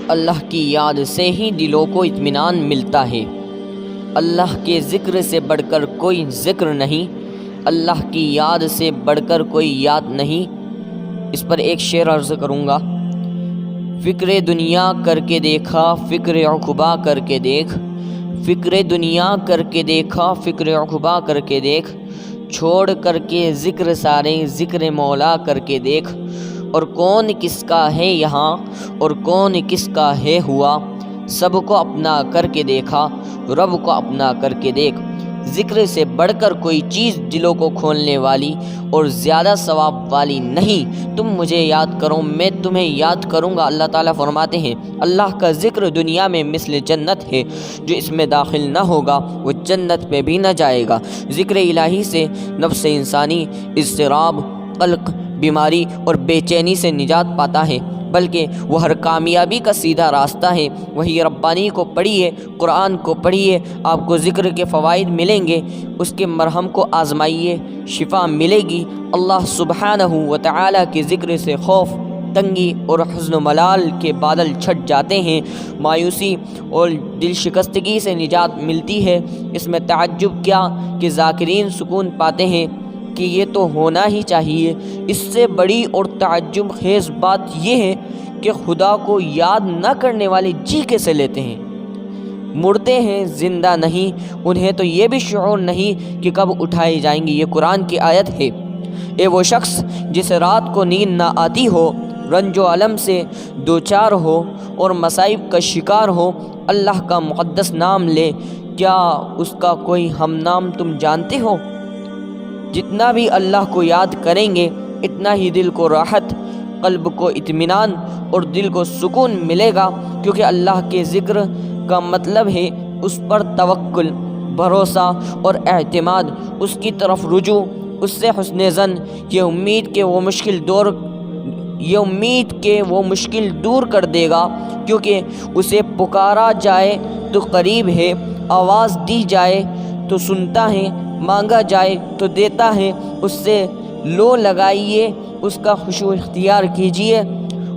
اللہ کی یاد سے ہی دلوں کو اطمینان ملتا ہے۔ اللہ کے ذکر سے بڑھ کر کوئی ذکر نہیں، اللہ کی یاد سے بڑھ کر کوئی یاد نہیں۔ اس پر ایک شعر عرض کروں گا۔ فکر دنیا کر کے دیکھا فکر عقبہ کر کے دیکھ، فکر دنیا کر کے دیکھا فکر عقبہ کر کے دیکھ، چھوڑ کر کے ذکر سارے ذکر مولا کر کے دیکھ، اور کون کس کا ہے یہاں اور کون کس کا ہے ہوا، سب کو اپنا کر کے دیکھا رب کو اپنا کر کے دیکھ۔ ذکر سے بڑھ کر کوئی چیز دلوں کو کھولنے والی اور زیادہ ثواب والی نہیں۔ تم مجھے یاد کرو میں تمہیں یاد کروں گا۔ اللہ تعالیٰ فرماتے ہیں اللہ کا ذکر دنیا میں مثل جنت ہے، جو اس میں داخل نہ ہوگا وہ جنت میں بھی نہ جائے گا۔ ذکر الہی سے نفس انسانی اضطراب، قلق، بیماری اور بے چینی سے نجات پاتا ہے، بلکہ وہ ہر کامیابی کا سیدھا راستہ ہے۔ وہی ربانی کو پڑھیے، قرآن کو پڑھیے، آپ کو ذکر کے فوائد ملیں گے۔ اس کے مرہم کو آزمائیے، شفا ملے گی۔ اللہ سبحانہ و تعالیٰ کے ذکر سے خوف، تنگی اور حزن و ملال کے بادل چھٹ جاتے ہیں، مایوسی اور دل شکستگی سے نجات ملتی ہے۔ اس میں تعجب کیا کہ ذاکرین سکون پاتے ہیں کہ یہ تو ہونا ہی چاہیے۔ اس سے بڑی اور تعجب خیز بات یہ ہے کہ خدا کو یاد نہ کرنے والے جی کیسے لیتے ہیں؟ مردے ہیں، زندہ نہیں، انہیں تو یہ بھی شعور نہیں کہ کب اٹھائے جائیں گے۔ یہ قرآن کی آیت ہے۔ اے وہ شخص جسے رات کو نیند نہ آتی ہو، رنج و علم سے دوچار ہو اور مصائب کا شکار ہو، اللہ کا مقدس نام لے، کیا اس کا کوئی ہم نام تم جانتے ہو؟ جتنا بھی اللہ کو یاد کریں گے اتنا ہی دل کو راحت، قلب کو اطمینان اور دل کو سکون ملے گا، کیونکہ اللہ کے ذکر کا مطلب ہے اس پر توکل، بھروسہ اور اعتماد، اس کی طرف رجوع، اس سے حسن ظن، یہ امید کہ وہ مشکل دور کر دے گا، کیونکہ اسے پکارا جائے تو قریب ہے، آواز دی جائے تو سنتا ہے، مانگا جائے تو دیتا ہے۔ اس سے لو لگائیے، اس کا خشوع اختیار کیجیے،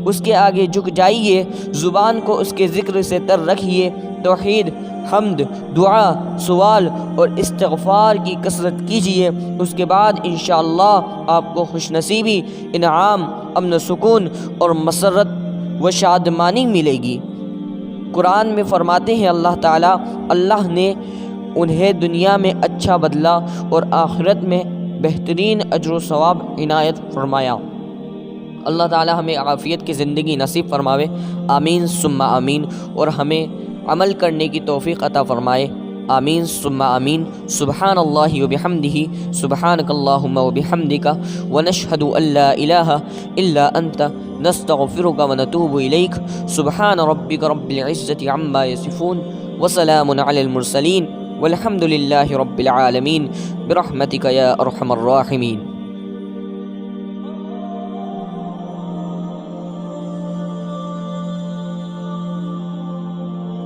اس کے آگے جھک جائیے، زبان کو اس کے ذکر سے تر رکھیے، توحید، حمد، دعا، سوال اور استغفار کی کثرت کیجیے۔ اس کے بعد انشاءاللہ آپ کو خوش نصیبی، انعام، امن و سکون اور مسرت و شادمانی ملے گی۔ قرآن میں فرماتے ہیں اللہ تعالیٰ، اللہ نے انہیں دنیا میں اچھا بدلہ اور آخرت میں بہترین اجر و ثواب عنایت فرمایا۔ اللہ تعالیٰ ہمیں عافیت کی زندگی نصیب فرماوے، آمین ثم آمین، اور ہمیں عمل کرنے کی توفیق عطا فرمائے، آمین ثم آمین۔ سبحان اللہ وبحمدہ، سبحانک اللہم وبحمدک، ونشہد ان لا الہ الا انت، نستغفرک ونتوب الیک۔ سبحان ربک رب العزة عما یصفون، وسلام علی المرسلین، والحمد للہ رب العالمین، برحمتک یا ارحم الراحمین۔